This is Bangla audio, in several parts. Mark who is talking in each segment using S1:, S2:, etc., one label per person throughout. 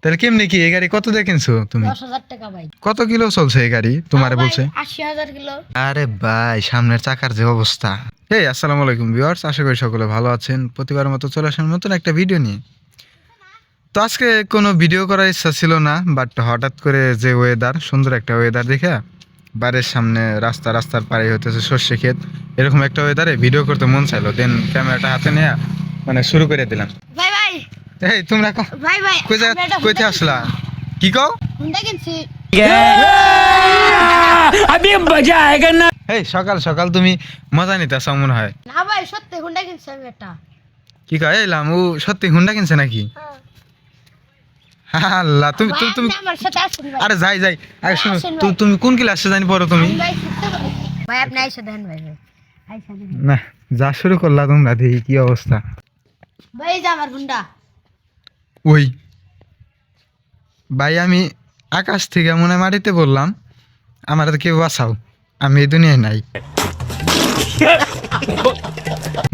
S1: তাহলে কেমনি কি এই গাড়ি কত দিয়ে কিনছো তুমি?
S2: 10,000 টাকা ভাই।
S1: কত কিলো চলছে এই গাড়ি তোমারে বলছে?
S2: 80,000 কিলো।
S1: আরে ভাই সামনের চাকার যে অবস্থা। এই আসসালামু আলাইকুম ভিউয়ার্স, আশা করি সকলে ভালো আছেন। প্রতিবারের মতো চলে আসেন নতুন একটা ভিডিও নিয়ে। তো আজকে কোনো ভিডিও করার ইচ্ছা ছিল না, বাট হঠাৎ করে যে ওয়েদার, সুন্দর একটা ওয়েদার দেখে বাড়ির সামনে রাস্তার পাড়ে হইতেছে সর্ষে ক্ষেত, এরকম একটা ওয়েদারে ভিডিও করতে মন চাইলো। দেন ক্যামেরাটা হাতে নিয়ে মানে শুরু করে দিলাম।
S2: ভাই ভাই
S1: এই তোমরা
S2: ভাই ভাই
S1: কইতে আসলা? কি কও?
S2: হুন্ডা কিনছি।
S3: अभी मजा आएगा ना।
S1: এই সকাল সকাল তুমি মজা নিতেছ মনে হয়।
S2: না ভাই সত্যি হুন্ডা কিনছি আমি একটা।
S1: কি কয় এলাম ও সত্যি হুন্ডা কিনছে নাকি? আল্লাহ তুমি
S2: ভাই,
S1: তুমি তুমি
S2: আপনি আমার সাথে আসুন ভাই।
S1: আরে যাই আরে শোনো,
S2: আসেন ভাই।
S1: তুমি কোন ক্লাসে জানি পড়ো তুমি?
S2: আমি ভাই শিখতে পারি। ভাই আপনি আইসা দেন ভাই ভাই। আইসা দেন।
S1: না যা শুরু করলা তোমরা, দেখি কি অবস্থা।
S2: ভাই এই যে আমার হুন্ডা।
S1: ওই ভাই আমি আকাশ থেকে মনে হয় মাটিতে বললাম, আমার কেউ বাঁচাও, আমি এই দুনিয়ায় নাই।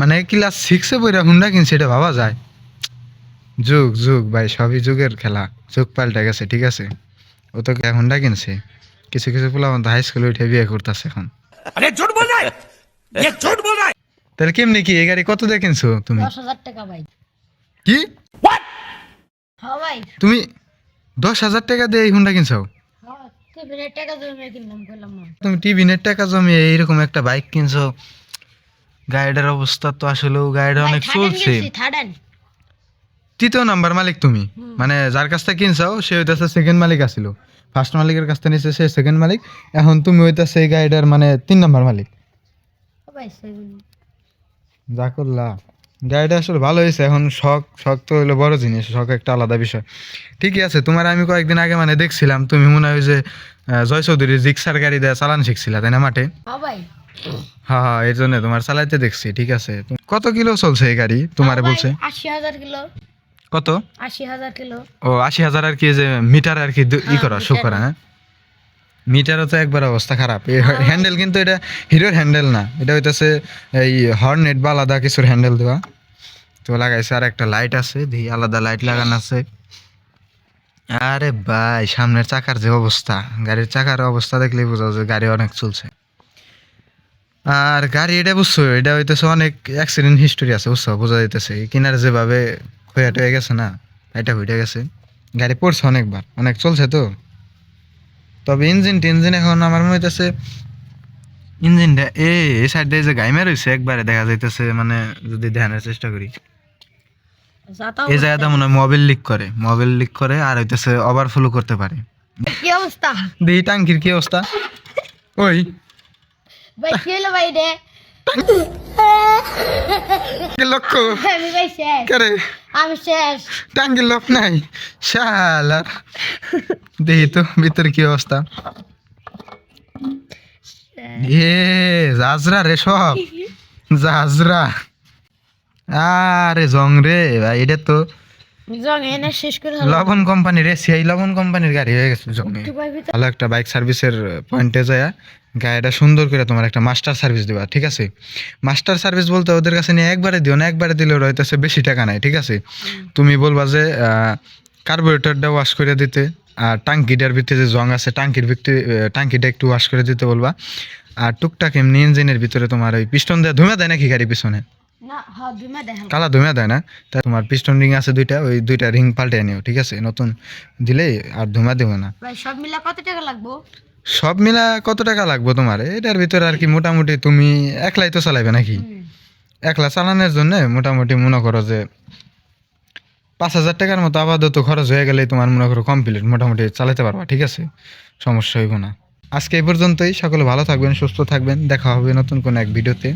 S1: মানে ক্লাস 6-এ পড়ে হুন্ডা কিনছে, এটা ভাবা যায়? যুগ যুগ ভাই, সবই যুগের খেলা, যুগ পাল্টে গেছে। ঠিক আছে, ও তো হুন্ডা কিনছে, কিছু কিছু পোলা হাই স্কুলে উঠে বিয়ে করতেছে এখন।
S3: अरे झूठ बोल रहा है, ये झूठ बोल रहा है।
S1: তাহলে কেমনি কি এই গাড়ি কত দিয়ে কিনছো তুমি?
S2: 10,000 টাকা ভাই।
S1: কি
S2: হ্যাঁ ভাই।
S1: তুমি 10,000 টাকা দিয়ে এই হুন্ডা কিনছো?
S2: হ্যাঁ, টিভির টাকা জমিয়ে কিনলাম কইলাম না।
S1: তুমি টিভিনের টাকা জমিয়ে এইরকম একটা বাইক কিনছো? গাড়িটার অবস্থা তো আসলেও গাড়িটা অনেক চলছে।
S2: থার্ডেন।
S1: তৃতীয় নাম্বার মালিক তুমি, মানে যার কাছ থেকে কিনছো সে হইতাছে সেকেন্ড মালিক আছিল। ফার্স্ট মালিকের কাছ থেকে নিচ্ছে সে সেকেন্ড মালিক, এখন তুমি হইতাছে এই গাড়িটার মানে 3 নাম্বার মালিক।
S2: ভাই সেভেন।
S1: যা করলা, গাড়িটা আসলে ভালো হয়েছে। এখন শখ তো হলো বড় জিনিস, শখ একটা আলাদা বিষয়। ঠিকই আছে, তোমার আমি কয়েকদিন আগে মানে দেখছিলাম তুমি মনে হয় যে জয় চৌধুরীর রিক্সার গাড়ি দেয়া চালান শিখছিলা তাই না মাঠে?
S2: হ্যাঁ ভাই।
S1: হ্যাঁ এই জন্য তোমার চালাইতে দেখছি। ঠিক আছে, কত কিলো চলছে এই গাড়ি তোমারে বলছে?
S2: 80,000 কিলো।
S1: কত?
S2: 80,000 কিলো।
S1: ও 80,000 আর কি, যে মিটার আর কি ই করা শো করা? হ্যাঁ, মিটারও তো একবার অবস্থা খারাপ। এই হ্যান্ডেল কিন্তু এটা হিরোর হ্যান্ডেল না, এটা হইতাছে এই হর্নেট বা আলাদা কিছুর হ্যান্ডেল দেওয়া। তো লাগাইছে, আর একটা লাইট আছে, দিয়ে আলাদা লাইট লাগানো আছে। আরে ভাই সামনের চাকার যে অবস্থা, গাড়ির চাকার অবস্থা দেখলেই বোঝা যায় গাড়ি অনেক চলছে। আর গাড়ি এটা বুঝছো, এটা হইতেছে অনেক অ্যাক্সিডেন্ট হিস্টোরি আছে বুঝছো, বোঝা যাইতেছে কিনার যেভাবে হয়ে হয়ে গেছে না, এটা হইতে গেছে। গাড়ি পড়ছে অনেকবার, অনেক চলছে তো। তবে ইঞ্জিন এখন আমার মনে হইতেছে ইঞ্জিনটা এই সাইডে যে গাইমে রয়েছে একবারে দেখা যাইতেছে, মানে যদি ধ্যানের চেষ্টা করি এই জায়গাটা মনে হয় মোবিল লিক করে আর হইতেছে ওভারফ্লো করতে পারে।
S2: কি অবস্থা?
S1: দেখি টাঙ্কির কি অবস্থা। ওই
S2: ভাই কি হলো ভাই রে?
S1: লক্ষ্য
S2: আমি ভাই শেষ।
S1: করে
S2: আমি শেষ।
S1: টাঙ্কির লক নাই শালার। দেখি তো ভিতরে কি অবস্থা। এ জাজরা রে, সব জাজরা। আরে জং রে ভাই, এটা তো
S2: জং এনে শেষ করে হলো।
S1: লবণ কোম্পানির, সেই লবণ কোম্পানির গাড়ি হয়ে গেছে জঙ্গে। ভালো একটা বাইক সার্ভিসের পয়েন্টে যায় গাড়িটা সুন্দর করে তোমার একটা মাস্টার সার্ভিস দেবা। ঠিক আছে, মাস্টার সার্ভিস বলতে ওদের কাছে নিয়ে একবারে দিও না, একবারে দিলে ওরা হইতেছে বেশি টাকা নাই। ঠিক আছে, তুমি বলবা যে কার্বোরেটরটা ওয়াশ করে দিতে, আর টাঙ্কিটার ভিতরে যে জং আছে টাঙ্কিটা একটু ওয়াশ করে দিতে বলবা। আর টুকটাক এমনি ইঞ্জিনের ভিতরে তোমার ওই পিস্টন দেওয়া ধুমা দেয় নাকি গাড়ি পিছনে?
S2: না, হ্যাঁ দুমা দেখো।
S1: কালা ধুমা দেয় না, তা তোমার পিস্টন রিং আছে দুইটা, ওই দুইটা রিং পাল্টে নিও। ঠিক আছে, নতুন দিলে আর ধুমা দেবো না।
S2: ভাই সব মিলা কত টাকা লাগবে?
S1: সব মিলা কত টাকা লাগবে তোমার এটার ভিতরে আর কি? মোটামুটি তুমি একলাই তো চালাইবে নাকি? একলা চালানোর জন্য মোটামুটি মনে করো যে 5,000 টাকার মতো আপাতত খরচ হয়ে গেলেই তোমার মনে করো কমপ্লিট, মোটামুটি চালাতে পারবা। ঠিক আছে, সমস্যা হইব না। আজকে এই পর্যন্তই, সকলে ভালো থাকবেন, সুস্থ থাকবেন, দেখা হবে নতুন কোনো এক ভিডিওতে।